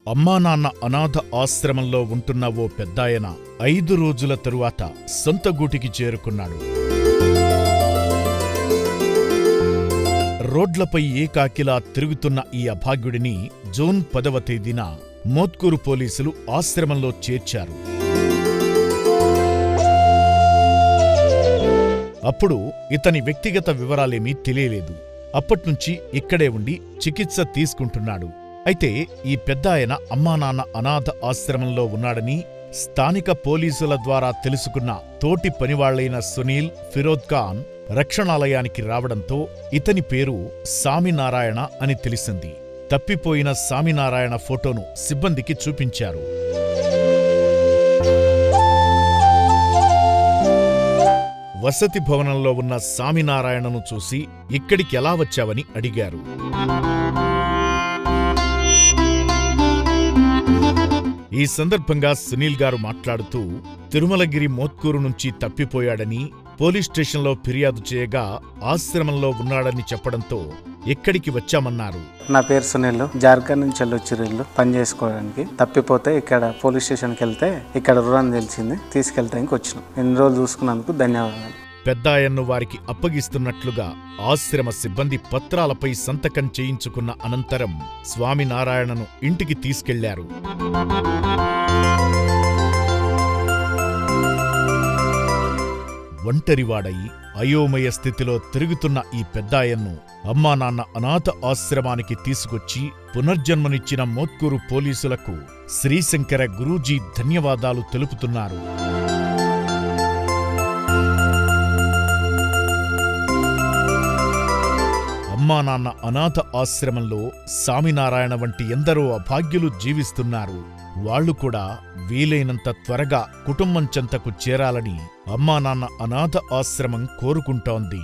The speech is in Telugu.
అమ్మానాన్న అనాథ ఆశ్రమంలో ఉంటున్న ఓ పెద్దాయన 5 రోజుల తరువాత సొంత గూటికి చేరుకున్నాడు. రోడ్లపై ఏకాకిలా తిరుగుతున్న ఈ అభాగ్యుడిని జూన్ 10వ తేదీన మోత్కూరు పోలీసులు ఆశ్రమంలో చేర్చారు. అప్పుడు ఇతని వ్యక్తిగత వివరాలేమీ తెలియలేదు. అప్పట్నుంచి ఇక్కడే ఉండి చికిత్స తీసుకుంటున్నాడు. అయితే ఈ పెద్దాయన అమ్మానాన్న అనాథ ఆశ్రమంలో ఉన్నాడని స్థానిక పోలీసుల ద్వారా తెలుసుకున్న తోటి పనివాళ్లైన సునీల్, ఫిరోజ్ ఖాన్ రక్షణాలయానికి రావడంతో ఇతని పేరు సామినారాయణ అని తెలిసింది. తప్పిపోయిన సామినారాయణ ఫోటోను సిబ్బందికి చూపించారు. వసతి భవనంలో ఉన్న సామినారాయణను చూసి ఇక్కడికెలా వచ్చావని అడిగారు. ఈ సందర్భంగా సునీల్ గారు మాట్లాడుతూ తిరుమలగిరి మోత్కూరు నుంచి తప్పిపోయాడని పోలీస్ స్టేషన్లో ఫిర్యాదు చేయగా ఆశ్రమంలో ఉన్నాడని చెప్పడంతో ఎక్కడికి వచ్చామన్నారు. నా పేరు సునీల్, జార్ఖండ్ నుంచి వెళ్ళొచ్చిర్రు పని చేసుకోవడానికి. తప్పిపోతే ఇక్కడ పోలీస్ స్టేషన్కి వెళ్తే ఇక్కడ రూరని తెలిసింది, తీసుకెళ్తానికి వచ్చినాం. ఎన్ని రోజులు చూసుకున్నందుకు ధన్యవాదాలు. పెద్దాయన్ను వారికి అప్పగిస్తున్నట్లుగా ఆశ్రమ సిబ్బంది పత్రాలపై సంతకం చేయించుకున్న అనంతరం స్వామినారాయణను ఇంటికి తీసుకెళ్లారు. ఒంటరివాడై అయోమయ స్థితిలో తిరుగుతున్న ఈ పెద్దాయన్ను అమ్మానాన్న అనాథ ఆశ్రమానికి తీసుకొచ్చి పునర్జన్మనిచ్చిన మోత్కూరు పోలీసులకు శ్రీశంకర గురూజీ ధన్యవాదాలు తెలుపుతున్నారు. అమ్మానాన్న అనాథ ఆశ్రమంలో సామినారాయణ వంటి ఎందరో అభాగ్యులు జీవిస్తున్నారు. వాళ్లు కూడా వీలైనంత త్వరగా కుటుంబం చెంతకు చేరాలని అమ్మానాన్న అనాథ ఆశ్రమం కోరుకుంటోంది.